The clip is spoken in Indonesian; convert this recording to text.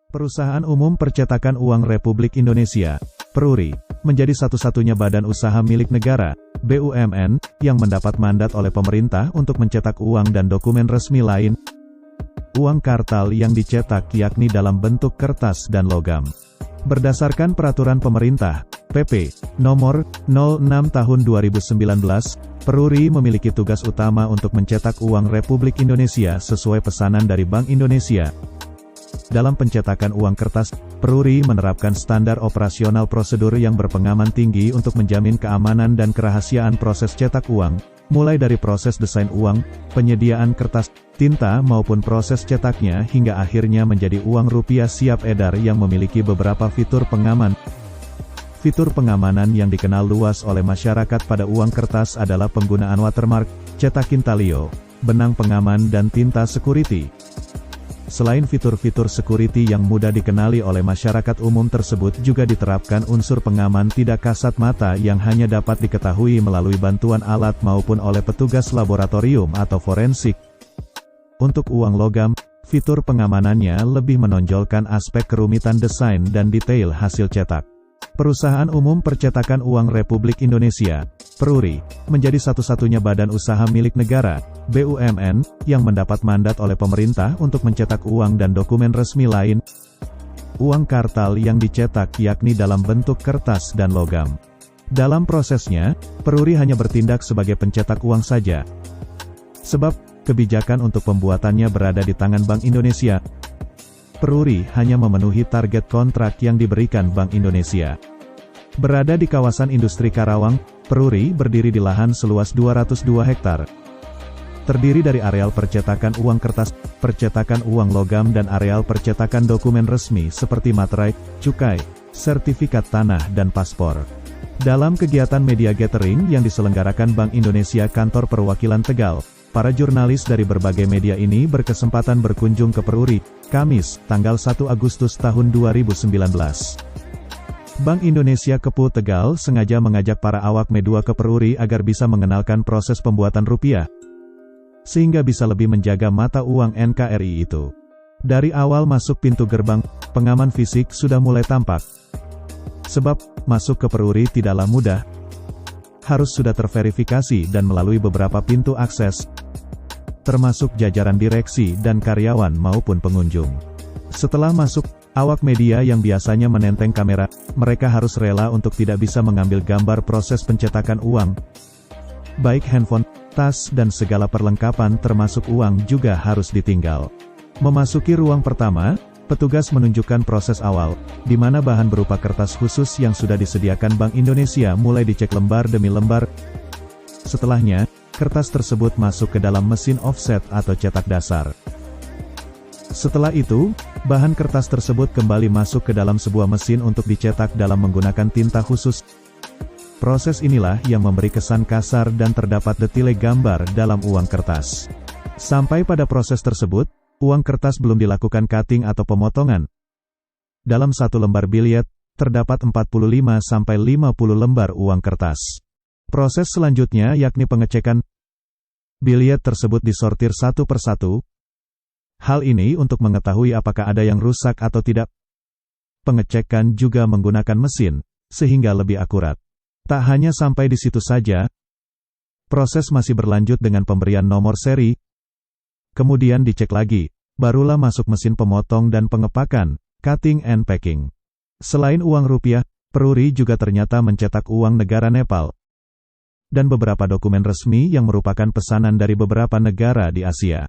Perusahaan Umum Percetakan Uang Republik Indonesia, Peruri, menjadi satu-satunya badan usaha milik negara, BUMN, yang mendapat mandat oleh pemerintah untuk mencetak uang dan dokumen resmi lain, uang kartal yang dicetak yakni dalam bentuk kertas dan logam. Berdasarkan Peraturan Pemerintah, PP, Nomor 06 Tahun 2019, Peruri memiliki tugas utama untuk mencetak uang Republik Indonesia sesuai pesanan dari Bank Indonesia. Dalam pencetakan uang kertas, Peruri menerapkan standar operasional prosedur yang berpengaman tinggi untuk menjamin keamanan dan kerahasiaan proses cetak uang, mulai dari proses desain uang, penyediaan kertas, tinta maupun proses cetaknya hingga akhirnya menjadi uang rupiah siap edar yang memiliki beberapa fitur pengaman. Fitur pengamanan yang dikenal luas oleh masyarakat pada uang kertas adalah penggunaan watermark, cetak intaglio, benang pengaman dan tinta security. Selain fitur-fitur security yang mudah dikenali oleh masyarakat umum tersebut juga diterapkan unsur pengaman tidak kasat mata yang hanya dapat diketahui melalui bantuan alat maupun oleh petugas laboratorium atau forensik. Untuk uang logam, fitur pengamanannya lebih menonjolkan aspek kerumitan desain dan detail hasil cetak. Perusahaan Umum Percetakan Uang Republik Indonesia, Peruri, menjadi satu-satunya badan usaha milik negara, BUMN, yang mendapat mandat oleh pemerintah untuk mencetak uang dan dokumen resmi lain, uang kartal yang dicetak yakni dalam bentuk kertas dan logam. Dalam prosesnya, Peruri hanya bertindak sebagai pencetak uang saja. Sebab, kebijakan untuk pembuatannya berada di tangan Bank Indonesia. Peruri hanya memenuhi target kontrak yang diberikan Bank Indonesia. Berada di kawasan industri Karawang, Peruri berdiri di lahan seluas 202 hektar. Terdiri dari areal percetakan uang kertas, percetakan uang logam dan areal percetakan dokumen resmi seperti materai, cukai, sertifikat tanah dan paspor. Dalam kegiatan media gathering yang diselenggarakan Bank Indonesia Kantor Perwakilan Tegal, para jurnalis dari berbagai media ini berkesempatan berkunjung ke Peruri, Kamis, tanggal 1 Agustus tahun 2019. Bank Indonesia Kepu Tegal sengaja mengajak para awak media ke Peruri agar bisa mengenalkan proses pembuatan rupiah, sehingga bisa lebih menjaga mata uang NKRI itu. Dari awal masuk pintu gerbang, pengaman fisik sudah mulai tampak. Sebab, masuk ke Peruri tidaklah mudah. Harus sudah terverifikasi dan melalui beberapa pintu akses, termasuk jajaran direksi dan karyawan maupun pengunjung. Setelah masuk, awak media yang biasanya menenteng kamera, mereka harus rela untuk tidak bisa mengambil gambar proses pencetakan uang. Baik handphone, tas dan segala perlengkapan termasuk uang juga harus ditinggal. Memasuki ruang pertama, petugas menunjukkan proses awal, di mana bahan berupa kertas khusus yang sudah disediakan Bank Indonesia mulai dicek lembar demi lembar. Setelahnya, kertas tersebut masuk ke dalam mesin offset atau cetak dasar. Setelah itu, bahan kertas tersebut kembali masuk ke dalam sebuah mesin untuk dicetak dalam menggunakan tinta khusus. Proses inilah yang memberi kesan kasar dan terdapat detil gambar dalam uang kertas. Sampai pada proses tersebut, uang kertas belum dilakukan cutting atau pemotongan. Dalam satu lembar biljet, terdapat 45-50 lembar uang kertas. Proses selanjutnya yakni pengecekan. Biljet tersebut disortir satu persatu. Hal ini untuk mengetahui apakah ada yang rusak atau tidak. Pengecekan juga menggunakan mesin, sehingga lebih akurat. Tak hanya sampai di situ saja, proses masih berlanjut dengan pemberian nomor seri. Kemudian dicek lagi, barulah masuk mesin pemotong dan pengepakan, cutting and packing. Selain uang rupiah, Peruri juga ternyata mencetak uang negara Nepal dan beberapa dokumen resmi yang merupakan pesanan dari beberapa negara di Asia.